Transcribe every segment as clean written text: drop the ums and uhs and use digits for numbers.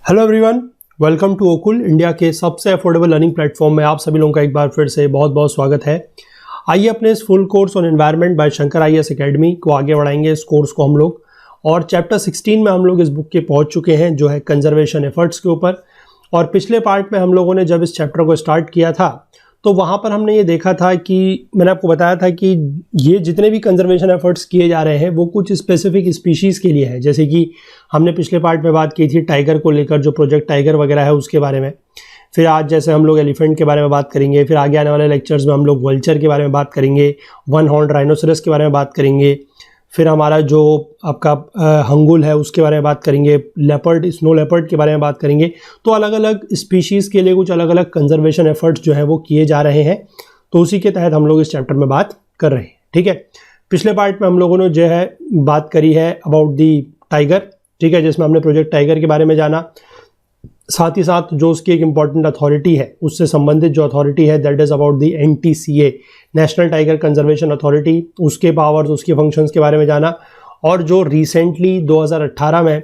Hello everyone, welcome to Okul, India के सबसे affordable learning platform में आप सभी लोगों का एक बार फिर से बहुत बहुत स्वागत है। आइए अपने इस full course on environment by Shankar IAS academy को आगे बढ़ाएंगे इस कोर्स को हम लोग। और चैप्टर 16 में हम लोग इस बुक के पहुंच चुके हैं जो है कंजर्वेशन एफर्ट्स के ऊपर। और पिछले पार्ट में हम लोगों ने जब इस चैप्टर को स्टार्ट किया था तो वहाँ पर हमने ये देखा था कि मैंने आपको बताया था कि ये जितने भी कंजर्वेशन एफर्ट्स किए जा रहे हैं वो कुछ स्पेसिफिक स्पीशीज़ के लिए है। जैसे कि हमने पिछले पार्ट में बात की थी टाइगर को लेकर, जो प्रोजेक्ट टाइगर वगैरह है उसके बारे में। फिर आज जैसे हम लोग एलिफेंट के बारे में बात करेंगे, फिर आगे आने वाले लेक्चर्स में हम लोग वल्चर के बारे में बात करेंगे, वन हॉर्न राइनोसरस के बारे में बात करेंगे, फिर हमारा जो आपका हंगुल है उसके बारे में बात करेंगे, लेपर्ड, स्नो लेपर्ड के बारे में बात करेंगे। तो अलग अलग स्पीशीज़ के लिए कुछ अलग अलग कंजर्वेशन एफर्ट्स जो है वो किए जा रहे हैं, तो उसी के तहत हम लोग इस चैप्टर में बात कर रहे हैं। ठीक है, पिछले पार्ट में हम लोगों ने जो है बात करी है अबाउट दी टाइगर, ठीक है, जिसमें हमने प्रोजेक्ट टाइगर के बारे में जाना। साथ ही साथ जो उसकी एक इम्पॉर्टेंट अथॉरिटी है, उससे संबंधित जो अथॉरिटी है that is about the NTCA, national tiger conservation authority, उसके पावर्स, उसके फंक्शंस के बारे में जाना। और जो रिसेंटली 2018 में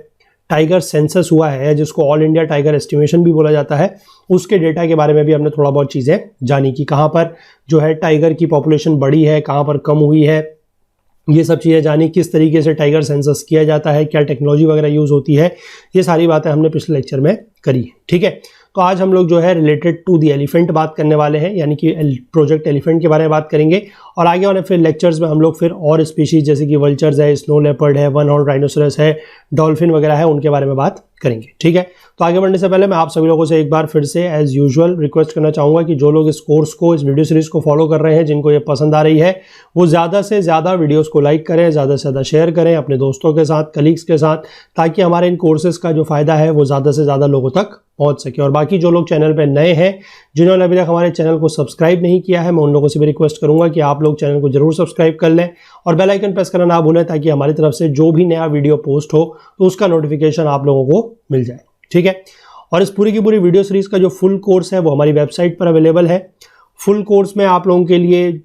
टाइगर सेंसस हुआ है, जिसको ऑल इंडिया टाइगर एस्टिमेशन भी बोला जाता है, उसके डेटा के बारे में भी हमने थोड़ा बहुत चीज़ें जानी कि कहाँ पर जो है टाइगर की पॉपुलेशन बढ़ी है, कहाँ पर कम हुई है, ये सब चीज़ें जानी, किस तरीके से टाइगर सेंसस किया जाता है, क्या टेक्नोलॉजी वगैरह यूज़ होती है, ये सारी बातें हमने पिछले लेक्चर में करी है। ठीक है, तो आज हम लोग जो है रिलेटेड टू दी एलिफेंट बात करने वाले हैं, यानी कि प्रोजेक्ट एलिफेंट के बारे में बात करेंगे। और आगे वाले फिर लेक्चर्स में हम लोग फिर और स्पीशीज जैसे कि वल्चर्स है, स्नो लेपर्ड है, वन हॉर्न राइनोसरस है, डॉल्फिन वगैरह है, उनके बारे में बात करेंगे। ठीक है, तो आगे बढ़ने से पहले मैं आप सभी लोगों से एक बार फिर से एज यूजुअल रिक्वेस्ट करना चाहूँगा कि जो लोग इस कोर्स को, इस वीडियो सीरीज़ को फॉलो कर रहे हैं, जिनको ये पसंद आ रही है, वो ज़्यादा से ज़्यादा वीडियोज़ को लाइक करें, ज़्यादा से ज़्यादा शेयर करें अपने दोस्तों के साथ, कलीग्स के साथ, ताकि हमारे इन कोर्सेज़ का जो फ़ायदा है वो ज़्यादा से ज़्यादा लोगों तक पहुंच सके। और बाकी जो लोग चैनल पे नए हैं, जिन्होंने अभी तक हमारे चैनल को सब्सक्राइब नहीं किया है, मैं उन लोगों से भी रिक्वेस्ट करूंगा कि आप लोग चैनल को जरूर सब्सक्राइब कर लें और बेल आइकन प्रेस करना ना भूलें, ताकि हमारी तरफ से जो भी नया वीडियो पोस्ट हो तो उसका नोटिफिकेशन आप लोगों को मिल जाए। ठीक है, और इस पूरी की पूरी वीडियो सीरीज का जो फुल कोर्स है वो हमारी वेबसाइट पर अवेलेबल है। फुल कोर्स में आप लोगों के लिए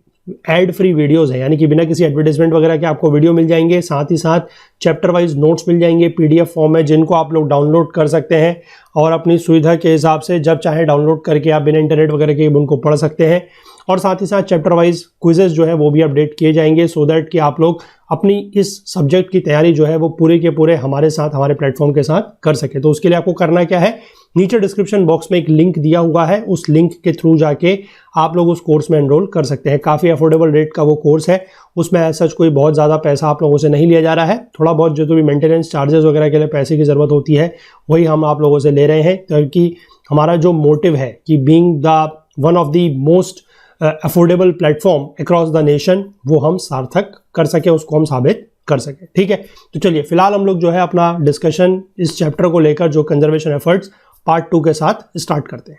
एड फ्री वीडियोस है, यानी कि बिना किसी एडवर्टाइजमेंट वगैरह के आपको वीडियो मिल जाएंगे। साथ ही साथ चैप्टर वाइज नोट्स मिल जाएंगे PDF फॉर्म में, जिनको आप लोग डाउनलोड कर सकते हैं और अपनी सुविधा के हिसाब से जब चाहे डाउनलोड करके आप बिना इंटरनेट वगैरह के उनको पढ़ सकते हैं। और साथ ही साथ चैप्टर वाइज क्विजेज जो है वो भी अपडेट किए जाएंगे, सो दैट कि आप लोग अपनी इस सब्जेक्ट की तैयारी जो है वो पूरे के पूरे हमारे साथ, हमारे प्लेटफॉर्म के साथ कर सके। तो उसके लिए आपको करना क्या है, नीचे डिस्क्रिप्शन बॉक्स में एक लिंक दिया हुआ है, उस लिंक के थ्रू जाके आप लोग उस कोर्स में एनरोल कर सकते हैं। काफ़ी अफोर्डेबल रेट का वो कोर्स है, उसमें ऐसा कोई बहुत ज़्यादा पैसा आप लोगों से नहीं लिया जा रहा है। थोड़ा बहुत जो भी मेंटेनेंस चार्जेस वगैरह के लिए पैसे की ज़रूरत होती है वही हम आप लोगों से ले रहे हैं, क्योंकि हमारा जो मोटिव है कि being the one of the most affordable platform across the nation, वो हम सार्थक कर सके, उसको हम साबित कर सके। ठीक है, तो चलिए फिलहाल हम लोग जो है अपना डिस्कशन इस चैप्टर को लेकर, जो कंजर्वेशन एफर्ट्स पार्ट 2 के साथ स्टार्ट करते हैं।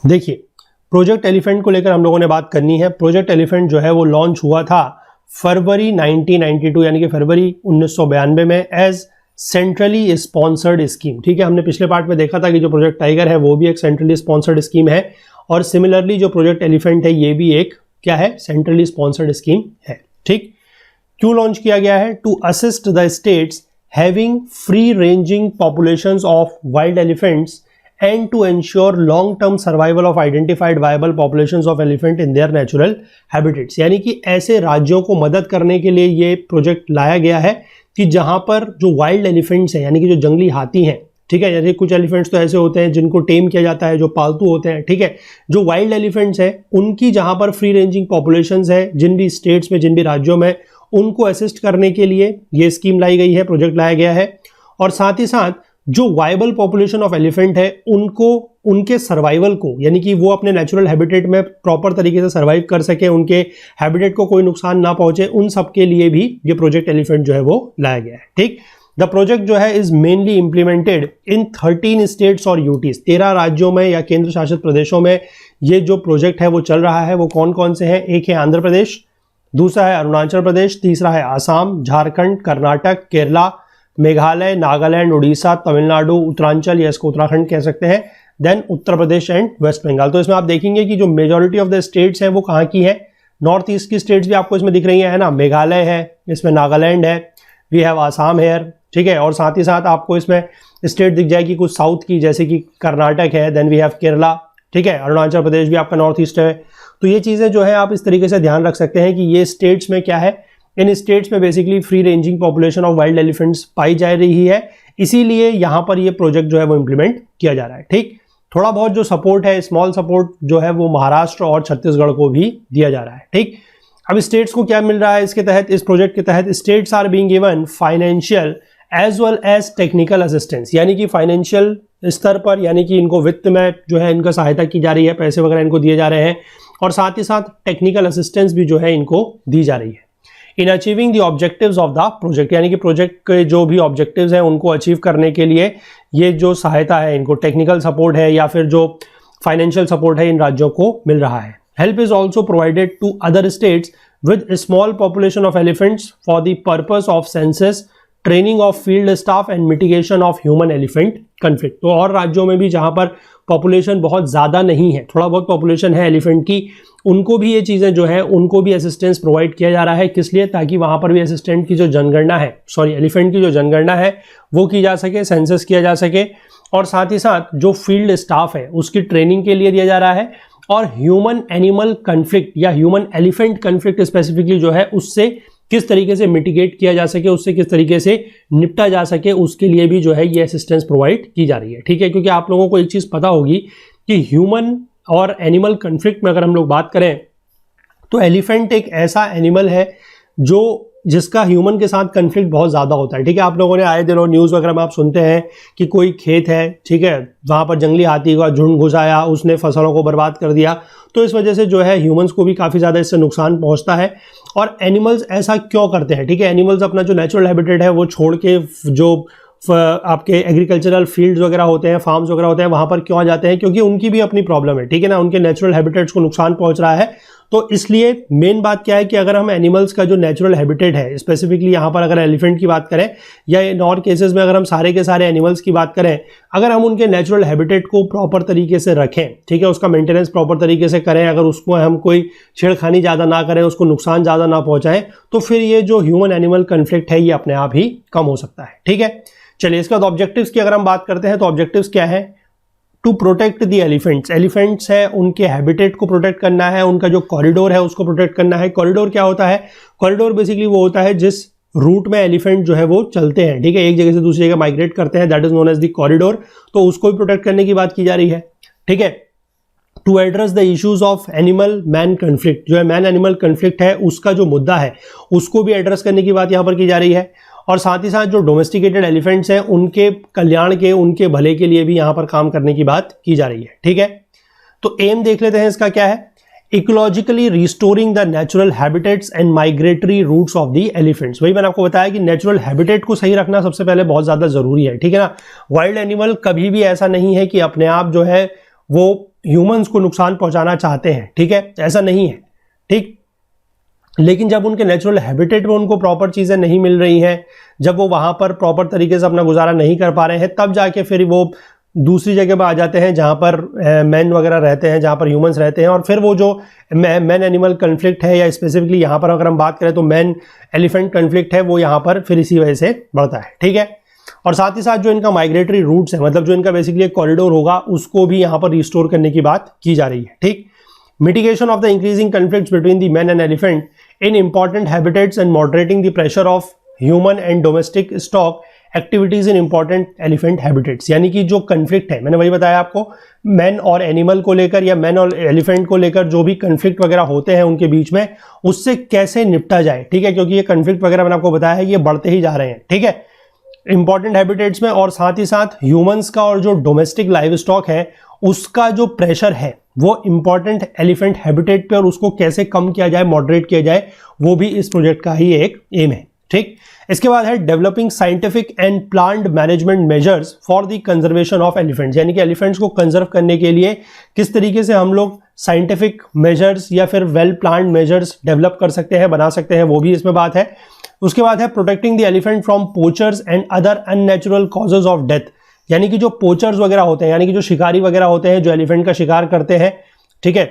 देखिए, प्रोजेक्ट एलिफेंट को लेकर हम लोगों ने बात करनी है। प्रोजेक्ट एलिफेंट जो है वो लॉन्च हुआ था फरवरी 1992, यानी कि फरवरी 1992 में एज सेंट्रली स्पॉन्सर्ड स्कीम। ठीक है, हमने पिछले पार्ट में देखा था कि जो प्रोजेक्ट टाइगर है वो भी एक सेंट्रली स्पॉन्सर्ड स्कीम है, और सिमिलरली जो प्रोजेक्ट एलिफेंट है ये भी एक क्या है, सेंट्रली स्पॉन्सर्ड स्कीम है। ठीक, क्यों लॉन्च किया गया है? To assist the states having free ranging populations of wild elephants and to ensure long term survival of identified viable populations of elephant in their natural habitats। यानी कि ऐसे राज्यों को मदद करने के लिए ये प्रोजेक्ट लाया गया है कि जहां पर जो वाइल्ड एलिफेंट्स हैं, यानी कि जो जंगली हाथी हैं, ठीक है, जैसे कुछ एलिफेंट्स तो ऐसे होते हैं जिनको टेम किया जाता है, जो पालतू होते हैं, ठीक है, जो वाइल्ड एलिफेंट्स हैं उनकी जहां पर फ्री रेंजिंग पॉपुलेशंस है, जिन भी स्टेट्स में, जिन भी राज्यों में, उनको असिस्ट करने के लिए ये स्कीम लाई गई है, प्रोजेक्ट लाया गया है। और साथ ही साथ जो वायबल पॉपुलेशन ऑफ एलिफेंट है उनको, उनके सर्वाइवल को, यानी कि वो अपने नेचुरल हैबिटेट में प्रॉपर तरीके से सर्वाइव कर सके, उनके हैबिटेट को कोई नुकसान ना पहुंचे, उन सब के लिए भी ये प्रोजेक्ट एलिफेंट जो है वो लाया गया है। ठीक, द प्रोजेक्ट जो है is mainly implemented in 13 states और यूटीज, 13 राज्यों में या केंद्र शासित प्रदेशों में ये जो प्रोजेक्ट है वो चल रहा है। वो कौन कौन से हैं? एक है आंध्र प्रदेश, दूसरा है अरुणाचल प्रदेश, तीसरा है आसाम, झारखंड, कर्नाटक, केरला, मेघालय, नागालैंड, उड़ीसा, तमिलनाडु, उत्तरांचल या इसको उत्तराखंड कह सकते हैं, देन उत्तर प्रदेश एंड वेस्ट बंगाल। तो इसमें आप देखेंगे कि जो मेजॉरिटी ऑफ द स्टेट्स हैं वो कहाँ की हैं, नॉर्थ ईस्ट की स्टेट्स भी आपको इसमें दिख रही है ना, मेघालय है, इसमें नागालैंड है, वी हैव आसाम हेयर, ठीक है। और साथ ही साथ आपको इसमें स्टेट दिख जाएगी कुछ साउथ की, जैसे कि कर्नाटक है, देन वी हैव केरला, ठीक है। अरुणाचल प्रदेश भी आपका नॉर्थ ईस्ट है। तो ये चीज़ें जो है आप इस तरीके से ध्यान रख सकते हैं कि ये स्टेट्स में क्या है, इन स्टेट्स में basically free ranging population of wild elephants पाई जा रही है, इसीलिए यहाँ पर ये प्रोजेक्ट जो है वो इम्प्लीमेंट किया जा रहा है, ठीक। थोड़ा बहुत जो सपोर्ट है, स्मॉल सपोर्ट जो है वो महाराष्ट्र और छत्तीसगढ़ को भी दिया जा रहा है, ठीक। अब स्टेट्स को क्या मिल रहा है इसके तहत, इस प्रोजेक्ट के तहत? States are being given financial as well as technical assistance, यानी कि फाइनेंशियल स्तर पर, यानी कि इनको वित्त में जो है इनका सहायता की जा रही है, पैसे वगैरह इनको दिए जा रहे हैं, और साथ ही साथ टेक्निकल असिस्टेंस भी जो है इनको दी जा रही है in achieving the objectives of the project, यानी कि प्रोजेक्ट के जो भी ऑब्जेक्टिव्स हैं उनको अचीव करने के लिए ये जो सहायता है, इनको टेक्निकल सपोर्ट है या फिर जो फाइनेंशियल सपोर्ट है, इन राज्यों को मिल रहा है। Help is also provided to other states with small population of elephants for the purpose of census, training of field staff and mitigation of human elephant conflict. तो और राज्यों में भी जहां पर पॉपुलेशन बहुत ज़्यादा नहीं है, थोड़ा बहुत पॉपुलेशन है एलिफेंट की, उनको भी ये चीज़ें जो है उनको भी असिस्टेंस प्रोवाइड किया जा रहा है। किस लिए? ताकि वहाँ पर भी असिस्टेंट की जो जनगणना है, एलिफेंट की जो जनगणना है वो की जा सके, सेंसस किया जा सके, और साथ ही साथ जो फील्ड स्टाफ है उसकी ट्रेनिंग के लिए दिया जा रहा है, और ह्यूमन एनिमल कन्फ्लिक्ट या ह्यूमन एलिफेंट कन्फ्लिक्ट स्पेसिफिकली जो है उससे किस तरीके से मिटिगेट किया जा सके, उससे किस तरीके से निपटा जा सके, उसके लिए भी जो है ये असिस्टेंस प्रोवाइड की जा रही है, ठीक है। क्योंकि आप लोगों को एक चीज़ पता होगी कि ह्यूमन और एनिमल कन्फ्लिक्ट में अगर हम लोग बात करें तो एलिफेंट एक ऐसा एनिमल है जिसका ह्यूमन के साथ कन्फ्लिक्ट बहुत ज़्यादा होता है, ठीक है। आप लोगों ने आए दिनों न्यूज़ वगैरह में आप सुनते हैं कि कोई खेत है, ठीक है, वहाँ पर जंगली हाथी का झुंड घुस आया, उसने फसलों को बर्बाद कर दिया, तो इस वजह से जो है ह्यूमंस को भी काफ़ी ज़्यादा इससे नुकसान पहुँचता है। और एनिमल्स ऐसा क्यों करते हैं, ठीक है, एनिमल्स अपना जो नेचुरल हैबिटेट है वो छोड़ के जो आपके एग्रीकल्चरल फील्ड्स वगैरह होते हैं, फार्म्स वगैरह होते हैं, वहाँ पर क्यों जाते हैं? क्योंकि उनकी भी अपनी प्रॉब्लम है, ठीक है ना, उनके नेचुरल हैबिटेट्स को नुकसान पहुँच रहा है। तो इसलिए मेन बात क्या है कि अगर हम एनिमल्स का जो नेचुरल हैबिटेट है, स्पेसिफिकली यहाँ पर अगर एलिफेंट की बात करें या इन और केसेस में अगर हम सारे के सारे एनिमल्स की बात करें, अगर हम उनके नेचुरल हैबिटेट को प्रॉपर तरीके से रखें, ठीक है, उसका मेंटेनेंस प्रॉपर तरीके से करें, अगर उसको हम कोई छेड़खानी ज़्यादा ना करें, उसको नुकसान ज़्यादा ना पहुँचाएं, तो फिर ये जो ह्यूमन एनिमल कन्फ्लिक्ट है ये अपने आप ही कम हो सकता है, ठीक है। चलिए, इसके बाद ऑब्जेक्टिव्स की अगर हम बात करते हैं तो ऑब्जेक्टिव्स क्या है? To protect the elephants, elephants है उनके हैबिटेट को प्रोटेक्ट करना है, उनका जो कॉरिडोर है उसको प्रोटेक्ट करना है। कॉरिडोर क्या होता है? कॉरिडोर बेसिकली वो होता है जिस रूट में एलिफेंट जो है वो चलते हैं, ठीक है, एक जगह से दूसरी जगह माइग्रेट करते हैं, that is known as the corridor. तो उसको भी प्रोटेक्ट करने की बात की जा रही है, ठीक है। To address the issues of animal man conflict, जो है मैन एनिमल कन्फ्लिक्ट है उसका जो मुद्दा है उसको भी एड्रेस करने की बात यहाँ पर की जा रही है। और साथ ही साथ जो डोमेस्टिकेटेड एलिफेंट्स हैं उनके कल्याण के, उनके भले के लिए भी यहाँ पर काम करने की बात की जा रही है, ठीक है। तो एम देख लेते हैं इसका क्या है? Ecologically restoring the natural habitats and migratory routes of the elephants. वही मैंने आपको बताया कि नेचुरल हैबिटेट को सही रखना सबसे पहले बहुत ज़्यादा ज़रूरी है, ठीक है ना। वाइल्ड एनिमल कभी भी ऐसा नहीं है कि अपने आप जो है वो ह्यूमंस को नुकसान पहुंचाना चाहते हैं, ठीक है, ऐसा नहीं है, ठीक। लेकिन जब उनके नेचुरल हैबिटेट में उनको प्रॉपर चीज़ें नहीं मिल रही हैं, जब वो वहाँ पर प्रॉपर तरीके से अपना गुजारा नहीं कर पा रहे हैं, तब जाके फिर वो दूसरी जगह पर आ जाते हैं जहाँ पर मैन वगैरह रहते हैं, जहाँ पर ह्यूमंस रहते हैं, और फिर वो जो मैन एनिमल कन्फ्लिक्ट है, या स्पेसिफिकली यहाँ पर अगर हम बात करें तो मैन एलिफेंट कन्फ्लिक्ट है, वो यहाँ पर फिर इसी वजह से बढ़ता है, ठीक है। और साथ ही साथ जो इनका माइग्रेटरी रूट्स है, मतलब जो इनका बेसिकली एक कॉरिडोर होगा, उसको भी यहाँ पर रिस्टोर करने की बात की जा रही है, ठीक। Mitigation of the increasing conflicts between the man and elephant in important habitats and moderating the pressure of human and domestic stock activities in important elephant habitats। यानी कि जो कन्फ्लिक्ट है, मैंने वही बताया आपको, मैन और एनिमल को लेकर या मैन और एलिफेंट को लेकर जो भी कन्फ्लिक्ट वगैरह होते हैं उनके बीच में, उससे कैसे निपटा जाए, ठीक है, क्योंकि ये कन्फ्लिक्ट वगैरह मैंने आपको बताया है ये बढ़ते ही जा रहे हैं, ठीक है, इंपॉर्टेंट हैबिटेट्स में। और साथ ही साथ ह्यूमंस का और जो डोमेस्टिक लाइव स्टॉक है उसका जो प्रेशर है वो इंपॉर्टेंट एलिफेंट हैबिटेट पे, और उसको कैसे कम किया जाए, मॉडरेट किया जाए, वो भी इस प्रोजेक्ट का ही एक एम है, ठीक। इसके बाद है developing scientific and planned management measures for the conservation of elephants, यानी कि एलिफेंट्स को कंजर्व करने के लिए किस तरीके से हम लोग साइंटिफिक मेजर्स या फिर वेल प्लान्ड मेजर्स डेवलप कर सकते हैं, बना सकते हैं, वो भी इसमें बात है। उसके बाद है protecting the elephant from poachers and other unnatural causes of death, यानी कि जो पोचर्स वगैरह होते हैं, यानी कि जो शिकारी वगैरह होते हैं जो एलिफेंट का शिकार करते हैं, ठीक है,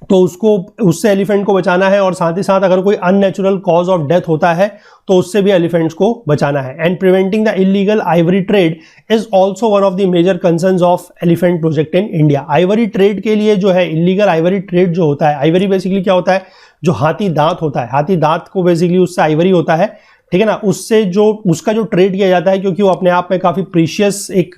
तो उसको, उससे एलिफेंट को बचाना है, और साथ ही साथ अगर कोई अननेचुरल कॉज ऑफ डेथ होता है तो उससे भी एलिफेंट्स को बचाना है। And preventing the illegal ivory trade is also one of the major concerns of elephant project in India. Ivory trade के लिए जो है, इलीगल आइवरी ट्रेड जो होता है, आइवरी बेसिकली क्या होता है, जो हाथी दांत होता है, हाथी दांत को बेसिकली उससे आइवरी होता है, ठीक है ना, उससे जो उसका जो ट्रेड किया जाता है, क्योंकि वो अपने आप में काफी प्रीशियस एक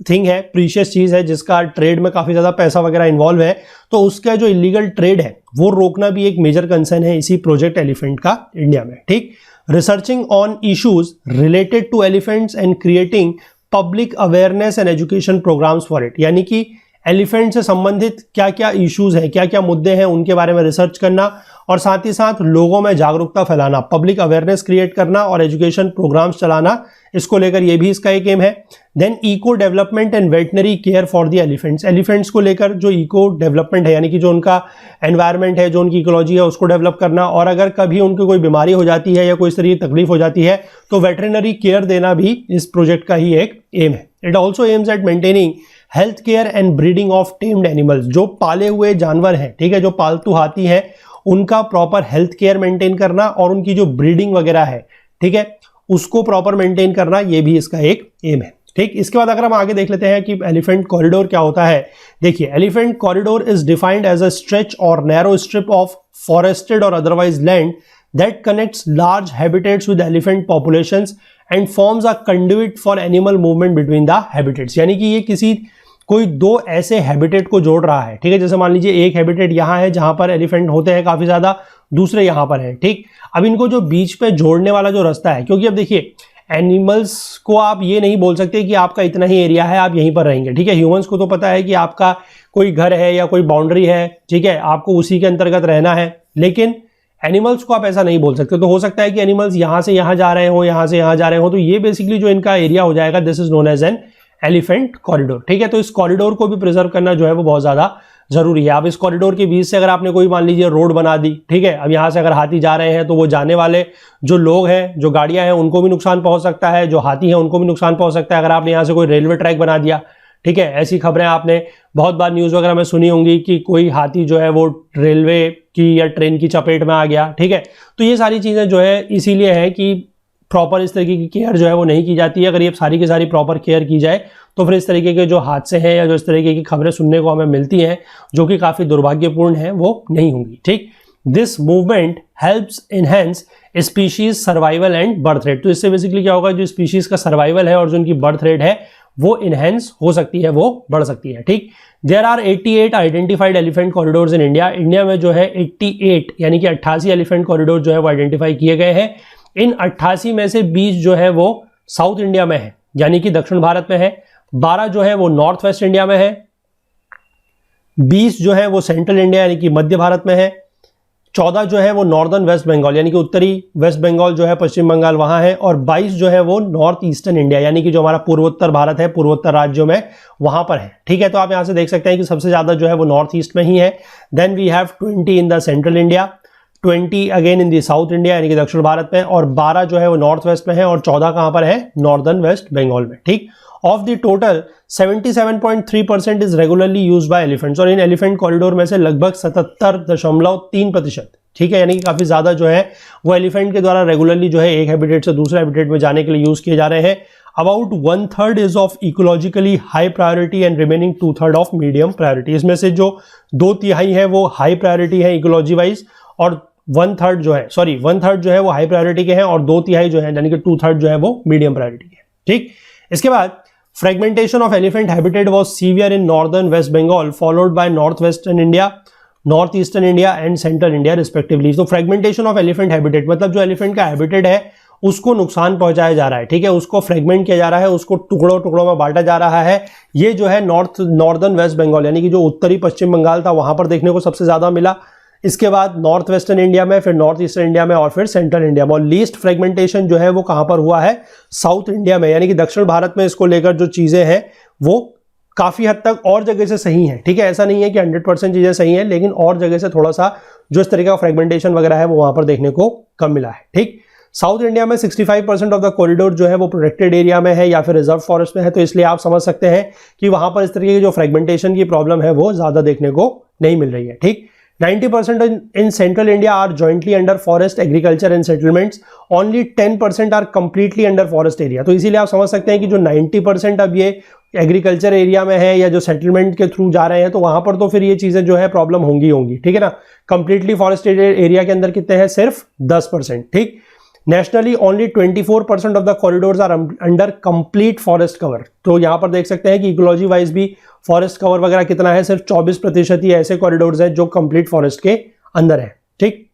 थिंग है, प्रीशियस चीज है, जिसका ट्रेड में काफी ज्यादा पैसा वगैरह इन्वॉल्व है, तो उसका जो इलीगल ट्रेड है वो रोकना भी एक मेजर कंसर्न है इसी प्रोजेक्ट एलिफेंट का इंडिया में। ठीक, researching on issues related to elephants and creating public awareness and education programmes for it, यानी कि एलिफेंट से संबंधित क्या क्या इश्यूज हैं, क्या क्या मुद्दे हैं, उनके बारे में रिसर्च करना, और साथ ही साथ लोगों में जागरूकता फैलाना, पब्लिक अवेयरनेस क्रिएट करना और एजुकेशन प्रोग्राम्स चलाना, इसको लेकर ये भी इसका एक एम है। Then eco development and veterinary care for the elephants, elephants को लेकर जो इको डेवलपमेंट है, यानी कि जो उनका एनवायरनमेंट है, जो उनकी इकोलॉजी है, उसको डेवलप करना, और अगर कभी उनको कोई बीमारी हो जाती है या कोई इस तरह की तकलीफ हो जाती है तो वेटरनरी केयर देना भी इस प्रोजेक्ट का ही एक एम है। It also aims at maintaining health care and breeding of tamed animals, जो पाले हुए जानवर हैं, ठीक है, जो पालतू हाथी हैं, उनका प्रॉपर हेल्थ केयर मेंटेन करना और उनकी जो ब्रीडिंग वगैरह है, ठीक है, उसको प्रॉपर मेंटेन करना, ये भी इसका एक एम है। ठीक, इसके बाद अगर हम आगे देख लेते हैं कि एलिफेंट कॉरिडोर क्या होता है। देखिए, elephant corridor is defined as a stretch or narrow strip of forested or otherwise land that connects large habitats with elephant populations and forms a conduit for animal movement between the habitats, यानी कि ये किसी कोई दो ऐसे habitat को जोड़ रहा है, ठीक है, जैसे मान लीजिए एक हैबिटेट यहाँ है जहां पर एलिफेंट होते हैं काफी ज्यादा, दूसरे यहाँ पर है। ठीक, अब इनको जो बीच पे जोड़ने वाला जो रास्ता है, क्योंकि अब देखिए एनिमल्स को आप ये नहीं बोल सकते कि आपका इतना ही एरिया है, आप यहीं पर रहेंगे, ठीक है, ह्यूमंस को तो पता है कि आपका कोई घर है या कोई बाउंड्री है, ठीक है, आपको उसी के अंतर्गत रहना है, लेकिन एनिमल्स को आप ऐसा नहीं बोल सकते। तो हो सकता है कि एनिमल्स यहां से यहां जा रहे हो, यहां से यहां जा रहे हो, तो ये बेसिकली जो इनका एरिया हो जाएगा, this is known as an elephant corridor. ठीक है, तो इस कॉरिडोर को भी प्रिजर्व करना जो है वो बहुत ज्यादा जरूरी है। अब इस कॉरिडोर के बीच से अगर आपने कोई मान लीजिए रोड बना दी, ठीक है, अब यहां से अगर हाथी जा रहे हैं तो वो जाने वाले जो लोग हैं, जो गाड़ियां हैं, उनको भी नुकसान पहुंच सकता है, जो हाथी हैं उनको भी नुकसान पहुंच सकता है। अगर आपने यहां से कोई रेलवे ट्रैक बना दिया, ठीक है, ऐसी खबरें आपने बहुत बार न्यूज वगैरह में सुनी होंगी कि कोई हाथी जो है वो रेलवे की या ट्रेन की चपेट में आ गया, ठीक है, तो ये सारी चीजें जो है इसीलिए है कि प्रॉपर इस तरीके की केयर जो है वो नहीं की जाती है। अगर ये सारी की सारी प्रॉपर केयर की जाए तो फिर इस तरीके के जो हादसे हैं या जो इस तरीके की खबरें सुनने को हमें मिलती हैं, जो कि काफी दुर्भाग्यपूर्ण है, वो नहीं होंगी। ठीक, this movement helps enhance species survival and birth rate, तो इससे बेसिकली क्या होगा, जो स्पीशीज का सर्वाइवल है और जो उनकी बर्थ रेट है वो इनहेंस हो सकती है, वो बढ़ सकती है। ठीक, there are 88 identified elephant corridors in India, India में जो है 88 यानी कि 88 एलिफेंट कॉरिडोर जो है वो आइडेंटिफाई किए गए हैं। इन 88 में से 20 जो है वो साउथ इंडिया में है, यानी कि दक्षिण भारत में है, 12 जो है वो नॉर्थ वेस्ट इंडिया में है, 20 जो है वो सेंट्रल इंडिया यानी कि मध्य भारत में है, 14 जो है वो नॉर्दर्न वेस्ट बंगाल यानी कि उत्तरी वेस्ट बंगाल जो है पश्चिम बंगाल वहां है, और 22 जो है वो नॉर्थ ईस्टर्न इंडिया यानी कि जो हमारा पूर्वोत्तर भारत है, पूर्वोत्तर राज्यों में वहां पर है। ठीक है, तो आप यहां से देख सकते हैं कि सबसे ज्यादा जो है वो नॉर्थ ईस्ट में ही है। Then we have 20 in the central India, 20 again in the south India यानी कि दक्षिण भारत में, और 12 जो है वो नॉर्थ वेस्ट में है, और 14 कहां पर है, नॉर्दर्न वेस्ट बंगाल में। ठीक, of the total 77.3% is regularly used by elephants, और इन एलिफेंट कॉरिडोर में से लगभग 77.3%, ठीक है, यानी कि काफी ज्यादा जो है वो एलिफेंट के द्वारा रेगुलरली जो है एक हैबिटेट से दूसरे हैबिटेट में जाने के लिए यूज किए जा रहे हैं। About 1/3 is of ecologically high priority and remaining 2/3 of medium priority, इसमें से जो 2/3 है वो हाई प्रायोरिटी है इकोलॉजी वाइज, और 1/3 जो है वो हाई प्रायोरिटी के हैं, और 2/3 जो है यानी कि 2/3 जो है वो मीडियम प्रायोरिटी के। ठीक, इसके बाद fragmentation of elephant habitat was severe in northern West Bengal followed by north western India, north eastern India and central India respectively. तो फ्रेगमेंटेशन ऑफ एलिफेंट हैबिटेट मतलब जो एलिफेंट का हैबिटेट है उसको नुकसान पहुंचाया जा रहा है, ठीक है, उसको फ्रेगमेंट किया जा रहा है, उसको टुकड़ों टुकड़ों में बांटा जा रहा है। ये जो है नॉर्दर्न वेस्ट बंगाल यानी कि जो उत्तरी पश्चिम बंगाल था वहां पर देखने को सबसे ज्यादा मिला, इसके बाद नॉर्थ वेस्टर्न इंडिया में, फिर नॉर्थ ईस्टर्न इंडिया में, और फिर सेंट्रल इंडिया में। और लीस्ट फ्रेगमेंटेशन जो है वो कहां पर हुआ है, साउथ इंडिया में, यानी कि दक्षिण भारत में इसको लेकर जो चीजें हैं वो काफी हद तक और जगह से सही है। ठीक है, ऐसा नहीं है कि 100% चीजें सही हैं, लेकिन और जगह से थोड़ा सा जो इस तरह का फ्रेगमेंटेशन वगैरह है वो वहां पर देखने को कम मिला है। ठीक, साउथ इंडिया में 65% ऑफ द कॉरिडोर जो है वो प्रोटेक्टेड एरिया में है या फिर रिजर्व फॉरेस्ट में है, तो इसलिए आप समझ सकते हैं कि वहां पर इस तरीके की जो फ्रेगमेंटेशन की प्रॉब्लम है वो ज्यादा देखने को नहीं मिल रही है। ठीक, 90% in central India are jointly under forest, agriculture and settlements. Only 10% are completely under forest area. तो इसीलिए आप समझ सकते हैं कि जो 90% अब ये एग्रीकल्चर एरिया में है या जो सेटलमेंट के थ्रू जा रहे हैं, तो वहां पर तो फिर ये चीजें जो है प्रॉब्लम होंगी, ठीक है ना। कंप्लीटली फॉरेस्टेड एरिया के अंदर कितने हैं, सिर्फ 10%। ठीक, nationally only 24% of the corridors are under complete forest cover. तो यहां पर देख सकते हैं कि इकोलॉजी वाइज भी फॉरेस्ट कवर वगैरह कितना है, सिर्फ 24% ही ऐसे कॉरिडोर्स हैं जो कंप्लीट फॉरेस्ट के अंदर है। ठीक,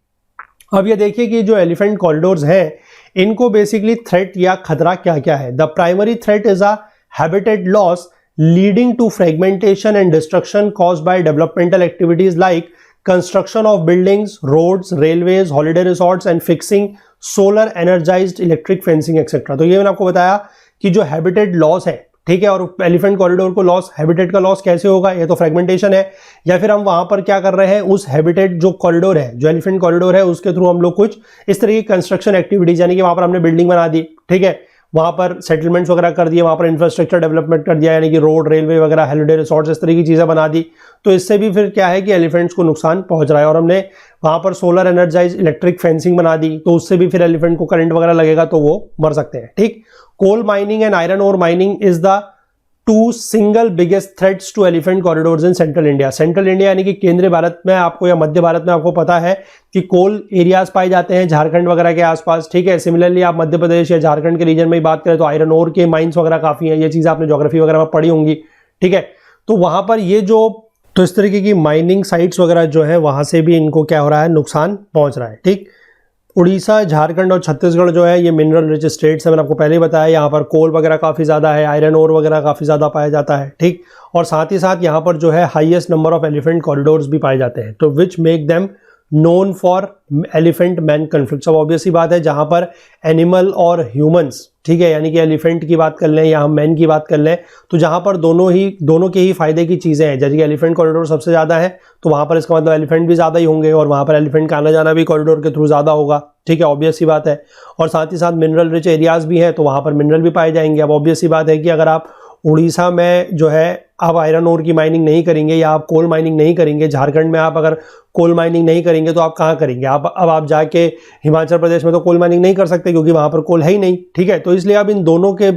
अब ये देखिए कि जो एलिफेंट कॉरिडोर्स हैं इनको बेसिकली थ्रेट या खतरा क्या क्या है। The primary threat is a habitat loss leading to fragmentation and destruction caused by developmental activities like construction of buildings, roads, railways, holiday resorts and fixing solar energized electric fencing etc. तो ये मैंने आपको बताया कि जो habitat loss है, ठीक है, और एलिफेंट कॉरिडोर को लॉस, हैबिटेट का लॉस कैसे होगा, ये तो फ्रेगमेंटेशन है, या फिर हम वहां पर क्या कर रहे हैं, उस हैबिटेट जो कॉरिडोर है, जो एलिफेंट कॉरिडोर है, उसके थ्रू हम लोग कुछ इस तरह की कंस्ट्रक्शन एक्टिविटीज, यानी कि वहां पर हमने बिल्डिंग बना दी, ठीक है, वहां पर सेटलमेंट्स वगैरह कर दिए, वहां पर इंफ्रास्ट्रक्चर डेवलपमेंट कर दिया, यानी कि रोड, रेलवे वगैरह, हॉलिडे रिसोर्ट्स, इस तरह की चीजें बना दी, तो इससे भी फिर क्या है कि एलिफेंट्स को नुकसान पहुंच रहा है। और हमने वहां पर सोलर एनर्जाइज इलेक्ट्रिक फेंसिंग बना दी, तो उससे भी फिर एलिफेंट को करंट वगैरह लगेगा तो वो मर सकते हैं। ठीक, coal mining and iron ore mining is the two single biggest threats to elephant corridors in central India. Central India यानी कि केंद्रीय भारत में आपको या मध्य भारत में आपको पता है कि कोल एरियाज पाए जाते हैं झारखंड वगैरह के आसपास, ठीक है। सिमिलरली आप मध्य प्रदेश या झारखंड के रीजन में ही बात करें तो आयरन ओर के माइंस वगैरह काफी हैं, ये चीज आपने ज्योग्राफी वगैरह में पढ़ी होंगी, ठीक है। तो वहां पर ये जो तो इस तरीके की माइनिंग साइट्स वगैरह जो है वहां से भी इनको क्या हो रहा है, नुकसान पहुंच रहा है। ठीक, उड़ीसा, झारखंड और छत्तीसगढ़ जो है ये मिनरल रिच स्टेट्स है, मैंने आपको पहले ही बताया, यहाँ पर कोल वगैरह काफ़ी ज़्यादा है, आयरन ओर वगैरह काफ़ी ज़्यादा पाया जाता है। ठीक, और साथ ही साथ यहाँ पर जो है highest number of elephant corridors भी पाए जाते हैं, तो which make them known for elephant man conflict. सब ऑब्वियस ही बात है, जहाँ पर एनिमल और ह्यूमंस, ठीक है, यानी कि एलिफेंट की बात कर लें या हम मैन की बात कर लें, तो जहाँ पर दोनों के ही फायदे की चीज़ें हैं, जैसे कि एलिफेंट कॉरिडोर सबसे ज़्यादा है तो वहाँ पर इसका मतलब एलिफेंट भी ज़्यादा ही होंगे और वहाँ पर एलिफेंट का आना जाना भी कॉरिडोर के थ्रू ज़्यादा होगा, ठीक है, ऑब्वियस ही बात है। और साथ ही साथ मिनरल रिच एरियाज भी हैं तो वहाँ पर मिनरल भी पाए जाएंगे। अब ऑब्वियस ही बात है कि अगर आप उड़ीसा में जो है आप आयरन ओर की माइनिंग नहीं करेंगे या आप कोल माइनिंग नहीं करेंगे, झारखंड में आप अगर कोल माइनिंग नहीं करेंगे तो आप कहाँ करेंगे? आप जाके हिमाचल प्रदेश में तो कोल माइनिंग नहीं कर सकते क्योंकि वहाँ पर कोल है ही नहीं, ठीक है। तो इसलिए अब इन दोनों के,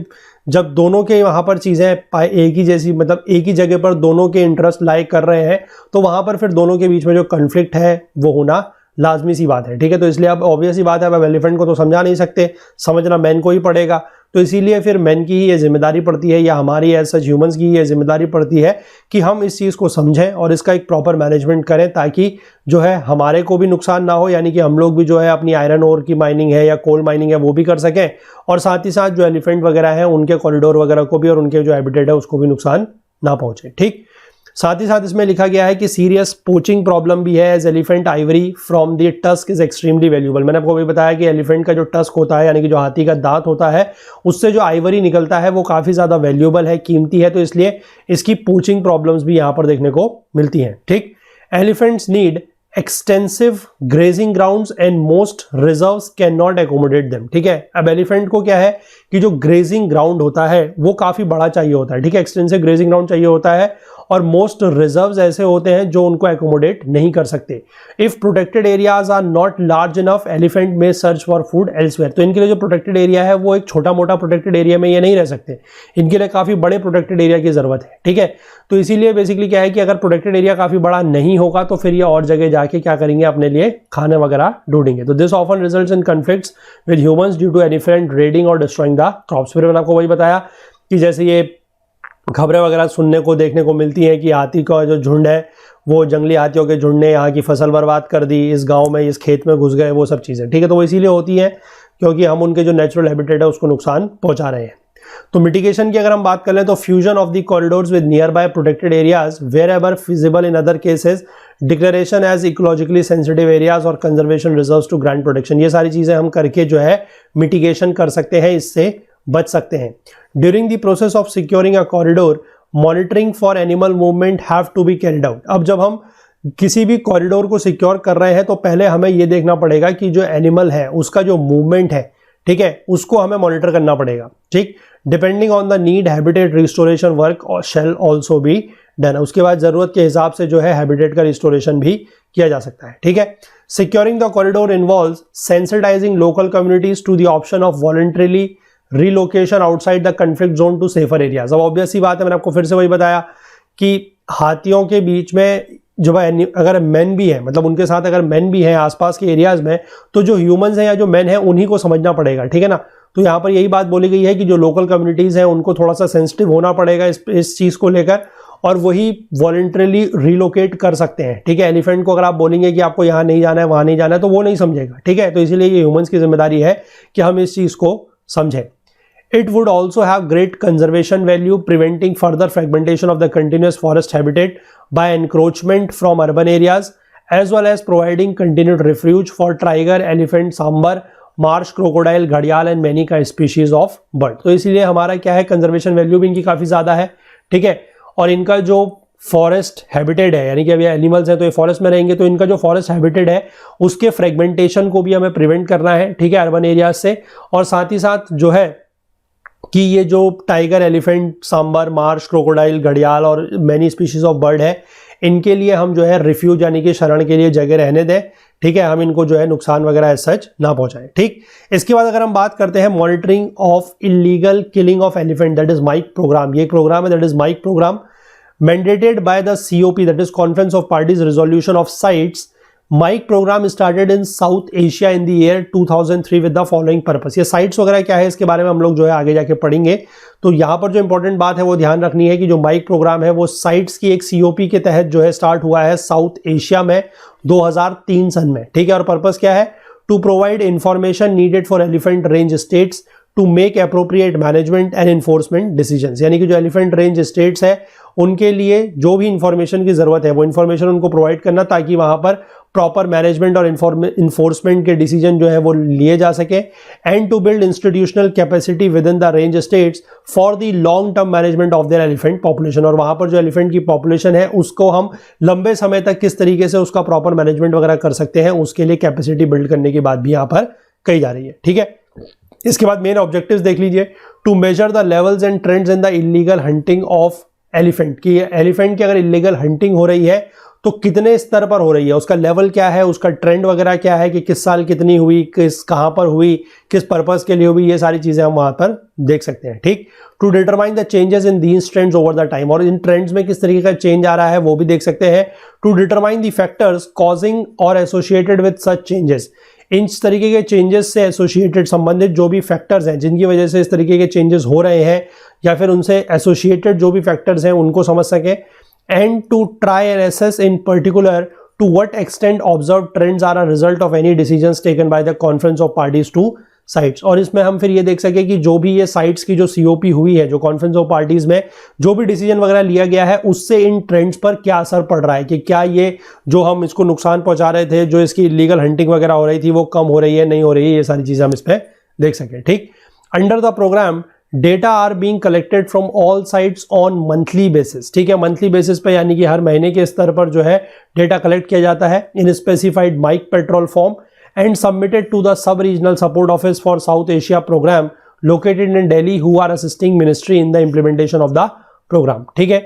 जब दोनों के वहाँ पर चीज़ें एक ही जैसी, मतलब एक ही जगह पर दोनों के इंटरेस्ट लाइक कर रहे हैं, तो वहाँ पर फिर दोनों के बीच में जो कन्फ्लिक्ट है वो होना लाजमी सी बात है, ठीक है। तो इसलिए अब ऑब्वियस ही बात है, अब एलिफेंट को तो समझा नहीं सकते, समझना मैन को ही पड़ेगा, तो इसीलिए फिर मैन की ही ये जिम्मेदारी पड़ती है या हमारी एज सच ह्यूमंस की ये जिम्मेदारी पड़ती है कि हम इस चीज़ को समझें और इसका एक प्रॉपर मैनेजमेंट करें ताकि जो है हमारे को भी नुकसान ना हो, यानी कि हम लोग भी जो है अपनी आयरन ओर की माइनिंग है या कोल माइनिंग है वो भी कर सकें, और साथ ही साथ जो एलिफेंट वगैरह हैं उनके कॉरिडोर वगैरह को भी और उनके जो हैबिटेट है उसको भी नुकसान ना पहुंचे, ठीक। साथ ही साथ इसमें लिखा गया है कि सीरियस पोचिंग प्रॉब्लम भी है, as elephant ivory from the tusk is extremely valuable. मैंने आपको भी बताया कि एलिफेंट का जो टस्क होता है, यानी कि जो हाथी का दांत होता है, उससे जो आइवरी निकलता है वो काफ़ी ज़्यादा वैल्यूएबल है, कीमती है, तो इसलिए इसकी पोचिंग प्रॉब्लम्स भी यहाँ पर देखने को मिलती हैं, ठीक। Elephants need extensive grazing grounds and most reserves can not accommodate them, ठीक है। अब एलिफेंट को क्या है कि जो ग्रेजिंग ग्राउंड होता है वो काफ़ी बड़ा चाहिए होता है, ठीक है, एक्सटेंसिव ग्रेजिंग ग्राउंड चाहिए होता है, और मोस्ट रिजर्व्स ऐसे होते हैं जो उनको एकोमोडेट नहीं कर सकते। If protected areas are not large enough, elephant may search for food elsewhere. तो इनके लिए जो प्रोटेक्टेड एरिया है वो एक छोटा मोटा प्रोटेक्टेड एरिया में ये नहीं रह सकते, इनके लिए काफ़ी बड़े प्रोटेक्टेड एरिया की ज़रूरत है, ठीक है। तो इसीलिए बेसिकली क्या है कि अगर प्रोटेक्टेड एरिया काफ़ी बड़ा नहीं होगा तो फिर ये और जगह जाके क्या करेंगे, अपने लिए खाने वगैरह ढूंढेंगे। तो this often results in conflicts with humans due to elephant raiding or destroying the crops. फिर मैंने आपको वही बताया कि जैसे ये खबरें वगैरह सुनने को देखने को मिलती हैं कि हाथी का जो झुंड है वो जंगली हाथियों के झुंड ने यहाँ की फसल बर्बाद कर दी, इस गांव में इस खेत में घुस गए, वो सब चीज़ें, ठीक है। तो वो इसीलिए होती है क्योंकि हम उनके जो नेचुरल हैबिटेट है उसको नुकसान पहुंचा रहे हैं। तो मिटिगेशन की अगर हम बात कर लें तो fusion of the corridors with nearby protected areas wherever feasible, in other cases declaration as ecologically sensitive areas और conservation reserves to grant protection. ये सारी चीज़ें हम करके जो है मिटिगेशन कर सकते हैं, इससे बच सकते हैं। During the process of securing a corridor monitoring for animal movement have to be carried out. अब जब हम किसी भी कॉरिडोर को सिक्योर कर रहे हैं तो पहले हमें यह देखना पड़ेगा कि जो एनिमल है उसका जो मूवमेंट है, ठीक है, उसको हमें मॉनिटर करना पड़ेगा। ठीक, depending on the need habitat restoration work shall also be done. उसके बाद जरूरत के हिसाब से जो है हैबिटेट का रिस्टोरेशन भी किया जा सकता है। ठीक है, securing the corridor involves sensitising local communities to the option of voluntarily relocation outside the conflict zone to safer areas. अब ऑब्वियस सी बात है, मैंने आपको फिर से वही बताया कि हाथियों के बीच में जो अगर मैन भी है, मतलब उनके साथ अगर मैन भी हैं आसपास के एरियाज में, तो जो ह्यूमंस हैं या जो मैन हैं उन्हीं को समझना पड़ेगा। ठीक है ना, तो यहाँ पर यही बात बोली गई है कि जो लोकल कम्युनिटीज हैं उनको थोड़ा सा सेंसिटिव होना पड़ेगा इस चीज को लेकर, और वही वॉलंटरीली रिलोकेट कर सकते हैं। ठीक है, एलिफेंट को अगर आप बोलेंगे कि आपको यहाँ नहीं जाना है वहां नहीं जाना है, तो वो नहीं समझेगा। ठीक है, तो इसीलिए ये ह्यूमंस की जिम्मेदारी है कि हम इस चीज को समझें। It would also have great conservation value, preventing further fragmentation of the continuous forest habitat by encroachment from urban areas, as well as providing continued refuge for tiger, elephant, sambar, marsh crocodile, घड़ियाल and many का species of bird। तो इसीलिए हमारा क्या है, conservation value भी इनकी काफ़ी ज़्यादा है। ठीक है, और इनका जो फॉरेस्ट हैबिटेट है, यानी कि अभी एनिमल्स हैं तो ये फॉरेस्ट में रहेंगे, तो इनका जो फॉरेस्ट हैबिटेट है उसके फ्रेगमेंटेशन को भी हमें प्रिवेंट करना है। ठीक है, अर्बन एरियाज से, और साथ ही साथ जो है कि ये जो tiger, elephant, sambar, marsh crocodile, घड़ियाल और मैनी स्पीशीज ऑफ बर्ड है, इनके लिए हम जो है रिफ्यूज यानी कि शरण के लिए जगह रहने दें। ठीक है, हम इनको जो है नुकसान वगैरह एज सच ना पहुंचाएं। ठीक, इसके बाद अगर हम बात करते हैं monitoring of illegal killing of elephant, that is MIKE programme. ये प्रोग्राम है, that is MIKE programme, mandated by the COP, that is Conference of Parties Resolution of Sites। MIKE programme started in South Asia in the year 2003 with the following purpose. ये CITES वगैरह क्या है इसके बारे में हम लोग जो है आगे जाके पढ़ेंगे। तो यहाँ पर जो इंपॉर्टेंट बात है वो ध्यान रखनी है कि जो माइक प्रोग्राम है वो साइट्स की एक COP के तहत जो है स्टार्ट हुआ है साउथ एशिया में 2003 सन में। ठीक है, और पर्पस क्या है, to provide information needed for elephant range states to make appropriate management and enforcement decisions. यानी कि जो एलिफेंट रेंज स्टेट्स है उनके लिए जो भी इंफॉर्मेशन की जरूरत है वो इंफॉर्मेशन उनको प्रोवाइड करना, ताकि वहां पर प्रॉपर मैनेजमेंट और इन्फोर्समेंट के डिसीजन जो है वो लिए जा सके। And to build institutional capacity within the range states for the long term management of their elephant population. और वहां पर जो एलिफेंट की पॉपुलेशन है उसको हम लंबे समय तक किस तरीके से उसका प्रॉपर मैनेजमेंट वगैरह कर सकते हैं, उसके लिए कैपेसिटी बिल्ड करने की बात भी यहाँ पर कही जा रही है। ठीक है, इसके बाद मेन ऑब्जेक्टिव्स देख लीजिए, to measure the levels and trends in the illegal hunting of elephant. की एलिफेंट की अगर इलीगल हंटिंग हो रही है तो कितने स्तर पर हो रही है, उसका लेवल क्या है, उसका ट्रेंड वगैरह क्या है, कि किस साल कितनी हुई, कहां पर हुई, किस पर्पस के लिए हुई, ये सारी चीजें हम वहां पर देख सकते हैं। ठीक, to determine the changes in these trends over the time, और इन ट्रेंड्स में किस तरीके का चेंज आ रहा है वो भी देख सकते हैं। To determine the factors causing or associated with such changes, इन तरीके के चेंजेस से एसोसिएटेड संबंधित जो भी फैक्टर्स हैं जिनकी वजह से इस तरीके के चेंजेस हो रहे हैं, या फिर उनसे एसोसिएटेड जो भी फैक्टर्स हैं उनको समझ सके। And to try and assess in particular to what extent observe trends are a result of any decisions taken by the conference of parties to CITES. और इसमें हम फिर ये देख सके कि जो भी ये साइट्स की जो COP हुई है, जो कॉन्फ्रेंस ऑफ पार्टीज में जो भी डिसीजन वगैरह लिया गया है, उससे इन ट्रेंड्स पर क्या असर पड़ रहा है, कि क्या ये जो हम इसको नुकसान पहुंचा रहे थे, जो इसकी इलीगल हंटिंग वगैरह हो रही थी, वो कम हो रही है, नहीं हो रही है, ये सारी चीजें हम इस पर देख सकें। ठीक, under the programme data are being collected from all sites on monthly basis. ठीक है, मंथली बेसिस पे यानी कि हर महीने के स्तर पर जो है डेटा कलेक्ट किया जाता है in specified MIKE patrol form and submitted to the sub-regional support office for South Asia program located in Delhi, who are assisting ministry in the implementation of the program। ठीक है,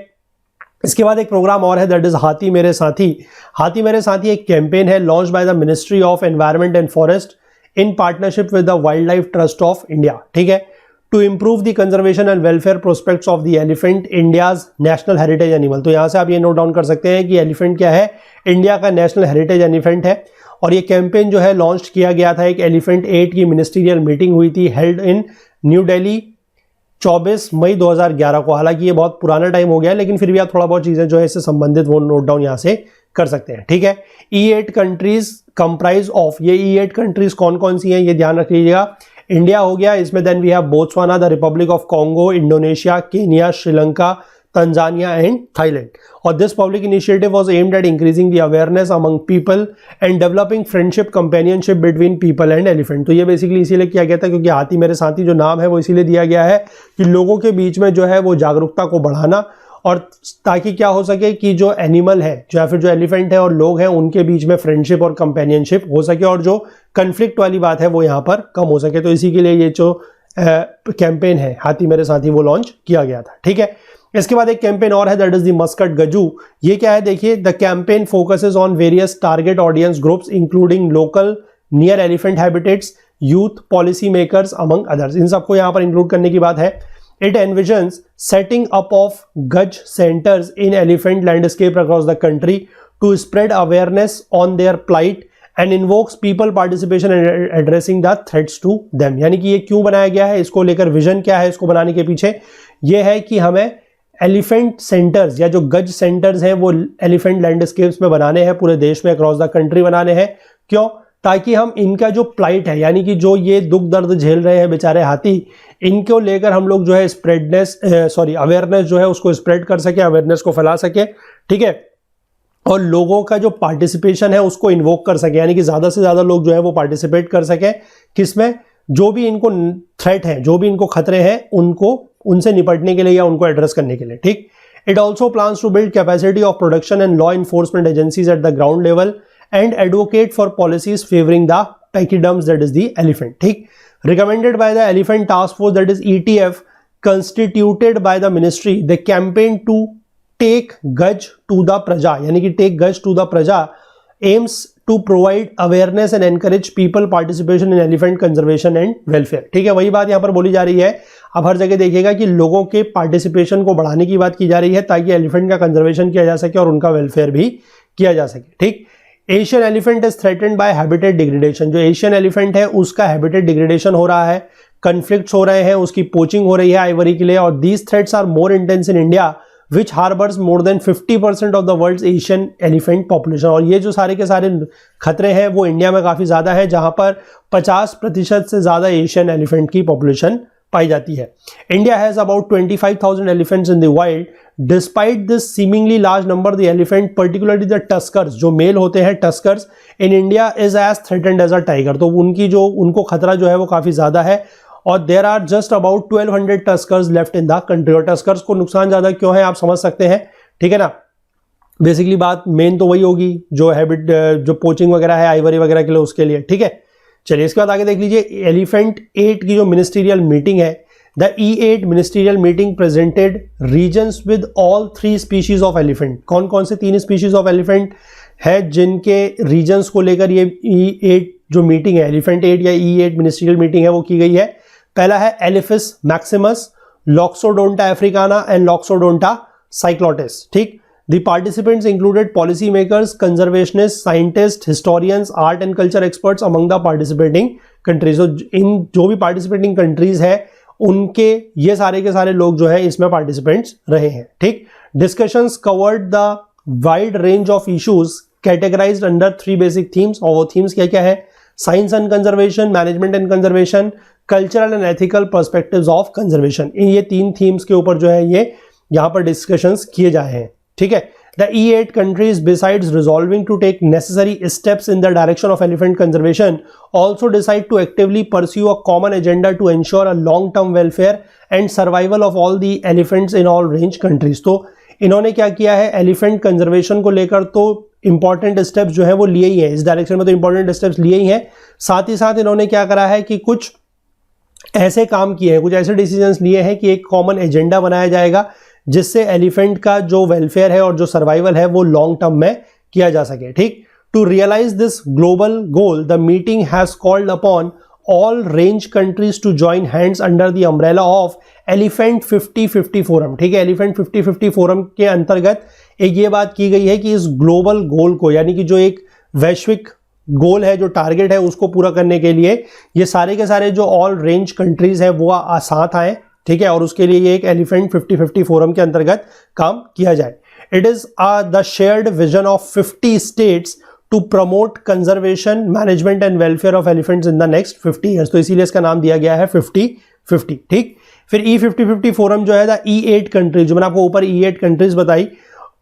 इसके बाद एक programme और है, दैट इज हाथी मेरे साथी। हाथी मेरे साथी एक कैंपेन है launch by the Ministry of Environment and Forest in partnership with the Wildlife Trust of India. ठीक है, to improve the conservation and welfare prospects of the elephant, India's national heritage animal. तो यहां से आप ये note down कर सकते हैं कि एलिफेंट क्या है, इंडिया का नेशनल हेरिटेज एलिफेंट है। और ये कैंपेन जो है लॉन्च किया गया था, एक एलिफेंट 8 की मिनिस्ट्रियल मीटिंग हुई थी हेल्ड इन न्यू दिल्ली 24 मई 2011 को। हालांकि ये बहुत पुराना टाइम हो गया है, लेकिन फिर भी आप थोड़ा बहुत चीजें जो है इससे संबंधित वो नोट डाउन यहां से कर सकते हैं। ठीक है, E8 कंट्रीज कंप्राइज ऑफ, ये E8 कंट्रीज कौन कौन सी हैं ये ध्यान रख लीजिएगा। इंडिया हो गया, इसमें then we have Botswana, the Republic of Congo, Indonesia, Kenya, Sri Lanka, Tanzania and Thailand. और this public initiative was aimed at increasing the awareness among people and developing friendship companionship between people and elephant. तो ये basically इसीलिए किया गया था क्योंकि हाथी मेरे साथी जो नाम है वो इसीलिए दिया गया है कि लोगों के बीच में जो है वो जागरूकता को बढ़ाना और ताकि क्या हो सके कि जो एनिमल है या फिर जो एलिफेंट है और लोग हैं उनके बीच में फ्रेंडशिप और कंपेनियनशिप हो सके और जो कन्फ्लिक्ट वाली बात है वो यहाँ पर कम हो सके। तो इसी के लिए ये जो कैंपेन है हाथी मेरे साथी वो लॉन्च किया गया था। ठीक है, इसके बाद एक कैंपेन और है, that is the mascot Gaju. ये क्या है देखिए, the campaign focuses on various target audience groups including local near elephant habitats, youth, policy makers among others. इन सबको यहाँ पर इंक्लूड करने की बात है। It envisions setting up of Gaj centers in elephant landscape across the country to spread awareness on their plight and invokes people participation in addressing the threats to them। यानी कि ये क्यों बनाया गया है, इसको लेकर विजन क्या है इसको बनाने के पीछे, ये है कि हमें एलिफेंट सेंटर्स या जो गज सेंटर्स हैं वो एलिफेंट लैंडस्केप्स में बनाने हैं, पूरे देश में अक्रॉस द कंट्री बनाने हैं। क्यों? ताकि हम इनका जो प्लाइट है यानी कि जो ये दुख दर्द झेल रहे हैं बेचारे हाथी, इनको लेकर हम लोग जो है अवेयरनेस जो है उसको स्प्रेड कर सके, अवेयरनेस को फैला सके। ठीक है, और लोगों का जो पार्टिसिपेशन है उसको इन्वोक कर सके, यानी कि ज्यादा से ज्यादा लोग जो है वो पार्टिसिपेट कर सके किसमें, जो भी इनको थ्रेट है, जो भी इनको खतरे हैं उनको उनसे निपटने के लिए या उनको एड्रेस करने के लिए। ठीक, it also plans to build capacity of production and law enforcement agencies at the ground level and advocate for policies favoring the pachyderms, that is the elephant। ठीक, recommended by the Elephant Task Force, that is ETF, constituted by the ministry, the campaign to take Gaj to the Praja, यानी कि take Gaj to the Praja aims to provide awareness and encourage people participation in elephant conservation and welfare। ठीक है, वही बात यहाँ पर बोली जा रही है। अब हर जगह देखिएगा कि लोगों के पार्टिसिपेशन को बढ़ाने की बात की जा रही है ताकि एलिफेंट का कंजर्वेशन किया जा सके और उनका वेलफेयर भी किया जा सके। ठीक, Asian elephant is threatened by habitat degradation. जो एशियन एलिफेंट है उसका हैबिटेट डिग्रेडेशन हो रहा है, कन्फ्लिक्ट्स हो रहे हैं, उसकी पोचिंग हो रही है आइवरी के लिए, और these threats are more intense in India which harbours more than 50% of the world's Asian elephant population. और ये जो सारे के सारे खतरे हैं वो इंडिया में काफी ज्यादा है, जहां पर 50% से ज्यादा एशियन एलिफेंट की पॉपुलेशन पाई जाती है। India has about 25,000 elephants in the wild. Despite this seemingly large number, the elephant particularly the tuskers, जो मेल होते हैं tuskers in India, is as threatened as a tiger. तो उनको खतरा जो है वो काफी ज्यादा है, और there are just about 1200 tuskers left in the country. और टस्कर्स को नुकसान ज्यादा क्यों है आप समझ सकते हैं। ठीक है ना, बेसिकली बात मेन तो वही होगी जो पोचिंग वगैरह है आइवरी वगैरह के लिए, उसके लिए। ठीक है, चलिए इसके बाद आगे देख लीजिए। एलिफेंट 8 की जो मिनिस्टीरियल मीटिंग है, the E8 ministerial meeting presented regions with all 3 species of elephant. कौन कौन से 3 स्पीशीज ऑफ एलिफेंट है जिनके रीजन्स को लेकर ये E8 जो मीटिंग है, एलिफेंट 8 या E8 मिनिस्टीरियल मीटिंग है वो की गई है। पहला है एलिफिस मैक्सिमस, लॉक्सोडोंटा अफ्रीकाना एंड लॉक्सोडोंटा साइक्लोटिस। ठीक, The participants included policymakers, conservationists, scientists, historians, art and culture experts among the participating countries। तो इन जो भी participating countries है उनके ये सारे के सारे लोग जो है इसमें participants रहे हैं। ठीक, discussions covered the wide range of issues categorized under 3 basic themes। और वो themes क्या क्या है, science and conservation, management and conservation, cultural and ethical perspectives of conservation। इन ये 3 themes के ऊपर जो है ये यहाँ पर discussions किए जाए हैं। ठीक है, the E8 countries besides resolving to take necessary steps in the direction of elephant conservation also decide to actively pursue a common agenda to ensure a long-term welfare and survival of all the elephants in all range countries। तो इन्होंने क्या किया है, elephant conservation को लेकर तो important steps जो है वो लिए ही है, इस डायरेक्शन में तो इंपॉर्टेंट स्टेप्स लिए ही हैं। साथ ही साथ इन्होंने क्या करा है कि कुछ ऐसे काम किए हैं, कुछ ऐसे डिसीजंस लिए हैं कि एक कॉमन एजेंडा बनाया जाएगा जिससे एलिफेंट का जो वेलफेयर है और जो सर्वाइवल है वो लॉन्ग टर्म में किया जा सके। ठीक, to realise this global goal the meeting has called upon all range countries to join hands under the umbrella of elephant 50-50 forum. ठीक है, एलिफेंट 50-50 फोरम के अंतर्गत एक ये बात की गई है कि इस ग्लोबल गोल को, यानी कि जो एक वैश्विक गोल है, जो टारगेट है, उसको पूरा करने के लिए ये सारे के सारे जो ऑल रेंज कंट्रीज है वो साथ आए। ठीक है, और उसके लिए ये एक एलिफेंट 50-50 फोरम के अंतर्गत काम किया जाए। It is the shared vision of 50 states to promote conservation, management and welfare of elephants in the next 50 years. तो इसीलिए इसका नाम दिया गया है 50-50। ठीक, फिर E50-50 फोरम जो है द E8 कंट्रीज, जो मैंने आपको ऊपर E8 कंट्रीज बताई,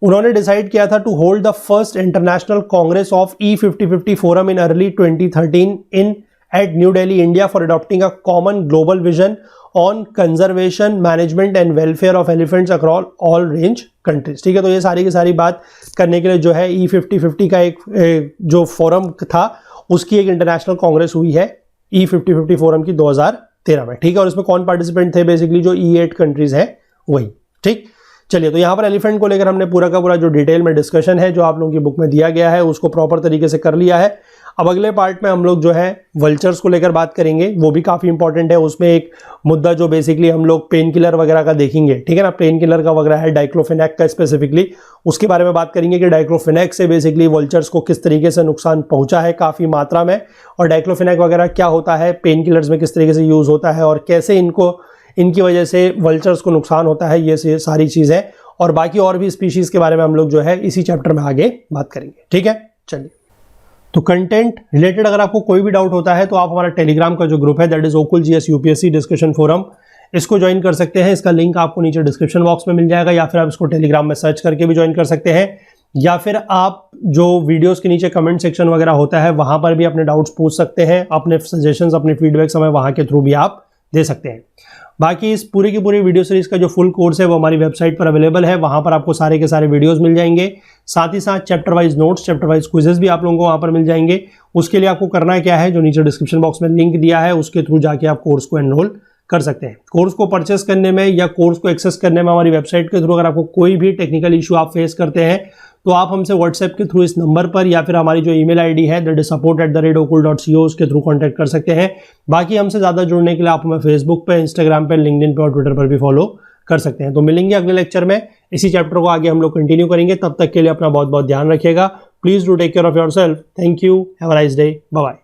उन्होंने डिसाइड किया था to hold the first international congress of E50-50 forum in early 2013 in at New Delhi, India for adopting a common global vision on conservation, management and welfare of elephants across all range countries। ठीक है, तो ये सारी की सारी बात करने के लिए जो है E5050 का एक जो फोरम था उसकी एक इंटरनेशनल कांग्रेस हुई है E5050 फोरम की 2013 में। ठीक है, और इसमें कौन पार्टिसिपेंट थे? बेसिकली जो E8 कंट्रीज है वही। ठीक, चलिए, तो यहाँ पर एलिफेंट को लेकर हमने पूरा का पूरा जो डिटेल में डिस्कशन है जो आप लोगों की बुक में दिया गया है उसको प्रॉपर तरीके से कर लिया है। अब अगले पार्ट में हम लोग जो है वल्चर्स को लेकर बात करेंगे, वो भी काफ़ी इंपॉर्टेंट है। उसमें एक मुद्दा जो बेसिकली हम लोग पेन किलर वगैरह का देखेंगे, ठीक है ना, पेन किलर का वगैरह है, डाइक्लोफेनेक का स्पेसिफिकली, उसके बारे में बात करेंगे कि डाइक्लोफेनेक से बेसिकली वल्चर्स को किस तरीके से नुकसान पहुंचा है काफ़ी मात्रा में, और डाइक्लोफेनेक वगैरह क्या होता है, पेन किलर्स में किस तरीके से यूज़ होता है और कैसे इनकी वजह से वल्चर्स को नुकसान होता है, ये सारी चीज़ें और बाकी और भी स्पीशीज़ के बारे में हम लोग जो है इसी चैप्टर में आगे बात करेंगे। ठीक है, चलिए, तो कंटेंट रिलेटेड अगर आपको कोई भी डाउट होता है तो आप हमारा टेलीग्राम का जो ग्रुप है that is Okul GS UPSC discussion forum, इसको ज्वाइन कर सकते हैं। इसका लिंक आपको नीचे डिस्क्रिप्शन बॉक्स में मिल जाएगा, या फिर आप इसको टेलीग्राम में सर्च करके भी ज्वाइन कर सकते हैं, या फिर आप जो वीडियोस के नीचे कमेंट सेक्शन वगैरह होता है वहां पर भी अपने डाउट्स पूछ सकते हैं, अपने सजेशंस, अपने फीडबैक्स हमें वहां के थ्रू भी आप दे सकते हैं। बाकी इस पूरी की पूरी वीडियो सीरीज का जो फुल कोर्स है वो हमारी वेबसाइट पर अवेलेबल है, वहां पर आपको सारे के सारे वीडियोस मिल जाएंगे, साथ ही साथ chapter wise notes, chapter wise quizzes भी आप लोगों को वहां पर मिल जाएंगे। उसके लिए आपको करना क्या है, जो नीचे डिस्क्रिप्शन बॉक्स में लिंक दिया है उसके थ्रू जाके आप कोर्स को एनरोल कर सकते हैं। कोर्स को परचेस करने में या कोर्स को एक्सेस करने में हमारी वेबसाइट के थ्रू अगर आपको कोई भी टेक्निकल इशू आप फेस करते हैं तो आप हमसे व्हाट्सएप के थ्रू इस नंबर पर या फिर हमारी जो ईमेल आईडी है दैट इज support@okul.co उसके थ्रू कांटेक्ट कर सकते हैं। बाकी हमसे ज़्यादा जुड़ने के लिए आप हमें फेसबुक पे, इंस्टाग्राम पे, लिंक्डइन पे और ट्विटर पर भी फॉलो कर सकते हैं। तो मिलेंगे अगले लेक्चर में, इसी चैप्टर को आगे हम लोग कंटिन्यू करेंगे। तब तक के लिए अपना बहुत बहुत ध्यान रखिएगा। Please do take care of yourself. Thank you, have a nice day, bye bye.